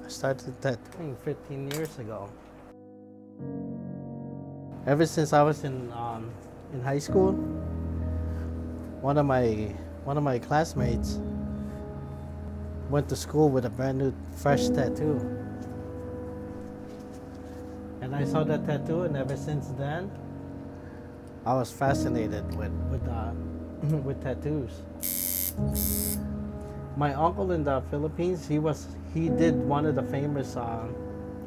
I started tattooing 15 years ago. Ever since I was in high school, one of my classmates went to school with a brand new fresh tattoo. And I saw that tattoo, and ever since then, I was fascinated with tattoos. My uncle in the Philippines, he did one of the famous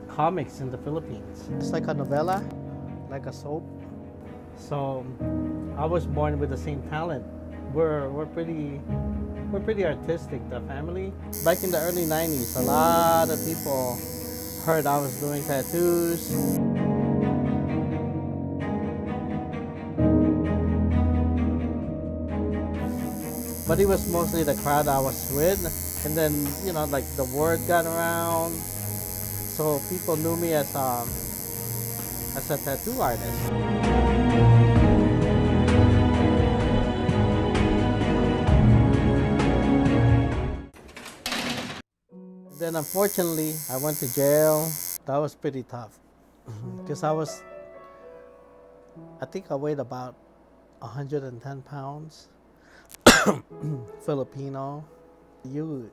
comics in the Philippines. It's like a novella, like a soap. So I was born with the same talent. We're pretty artistic, the family. Back in the early 90s, a lot of people heard I was doing tattoos. But it was mostly the crowd I was with. And then, like the word got around. So people knew me as a tattoo artist. Then unfortunately, I went to jail. That was pretty tough. Because I think I weighed about 110 pounds. Filipino. You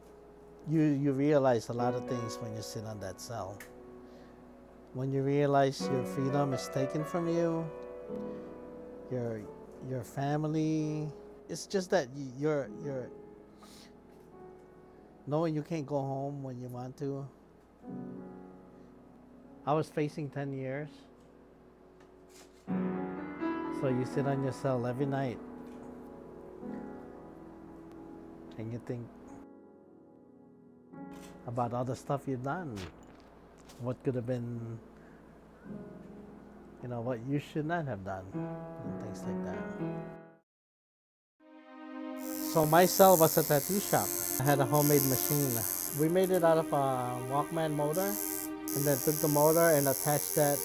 realize a lot of things when you sit on that cell. When you realize your freedom is taken from you, your family. It's just that you're knowing you can't go home when you want to. I was facing 10 years. So you sit on your cell every night and you think about all the stuff you've done. What could have been, what you should not have done, and things like that. So my cell was a tattoo shop. I had a homemade machine. We made it out of a Walkman motor, and then took the motor and attached that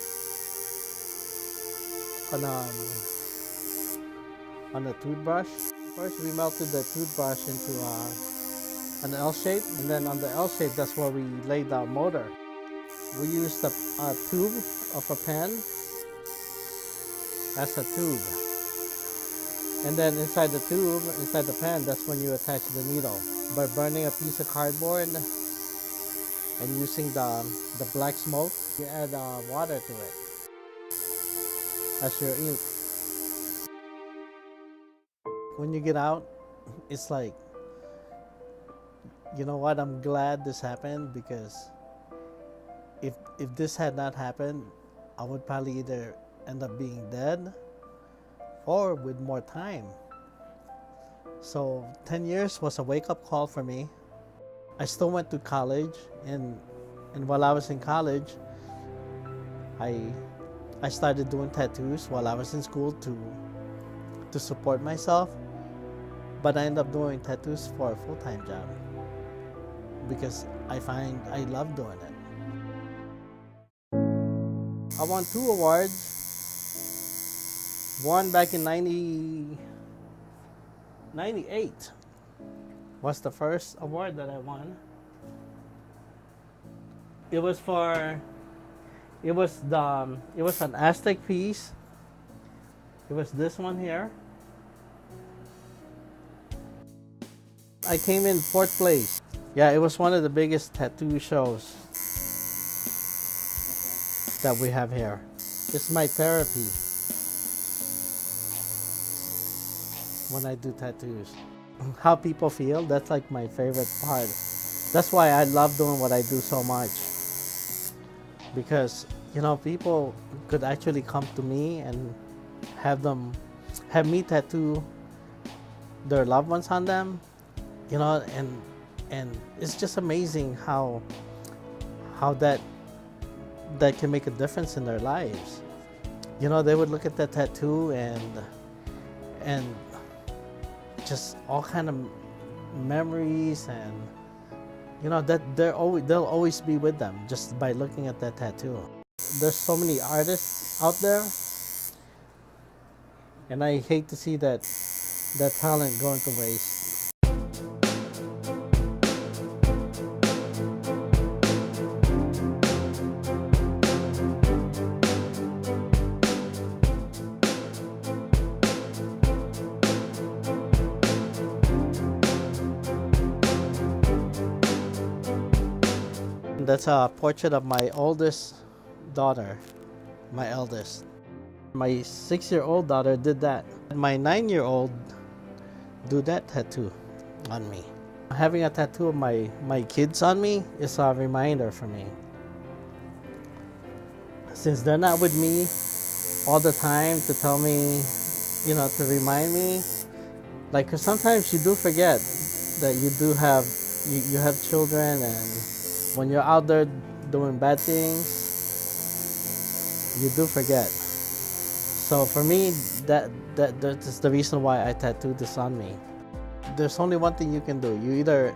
on a toothbrush. First, we melted the toothbrush into an L shape, and then on the L shape, that's where we laid the motor. We used a tube of a pen as a tube. And then inside the tube, inside the pen, that's when you attach the needle. By burning a piece of cardboard and using the black smoke, you add water to it as your ink. When you get out, it's like, you know what, I'm glad this happened, because if this had not happened, I would probably either end up being dead or with more time. So 10 years was a wake-up call for me. I still went to college, and while I was in college, I started doing tattoos while I was in school to support myself. But I ended up doing tattoos for a full-time job because I find I love doing it. I won 2 awards. One back in 98 was the first award that I won. It was an Aztec piece. It was this one here. I came in 4th place. Yeah, it was one of the biggest tattoo shows that we have here. It's my therapy when I do tattoos. How people feel, that's like my favorite part. That's why I love doing what I do so much. Because, people could actually come to me and have me tattoo their loved ones on them. And it's just amazing how that can make a difference in their lives. They would look at that tattoo and just all kind of memories, and that they'll always be with them just by looking at that tattoo. There's so many artists out there, and I hate to see that talent going to waste. That's a portrait of my oldest daughter, my eldest. My 6-year-old daughter did that. My 9-year-old do that tattoo on me. Having a tattoo of my kids on me is a reminder for me. Since they're not with me all the time to tell me, to remind me, like, 'cause sometimes you do forget that you have children, and when you're out there doing bad things, you do forget. So for me, that's the reason why I tattooed this on me. There's only one thing you can do. You either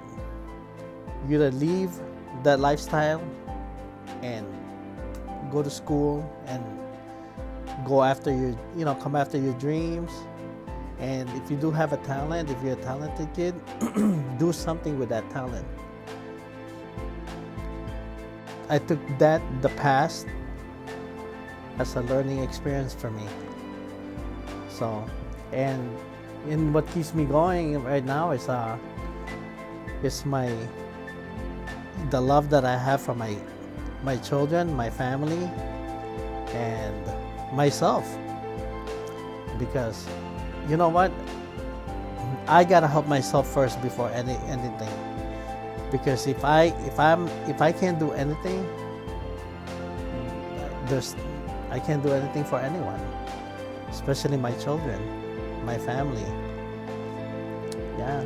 leave that lifestyle and go to school and go after come after your dreams. And if you do have a talent, if you're a talented kid, do something with that talent. I took the past, as a learning experience for me. So, and what keeps me going right now is the love that I have for my children, my family, and myself. Because you know what? I gotta help myself first before anything. Because if I can't do anything, I can't do anything for anyone, especially my children, my family. Yeah.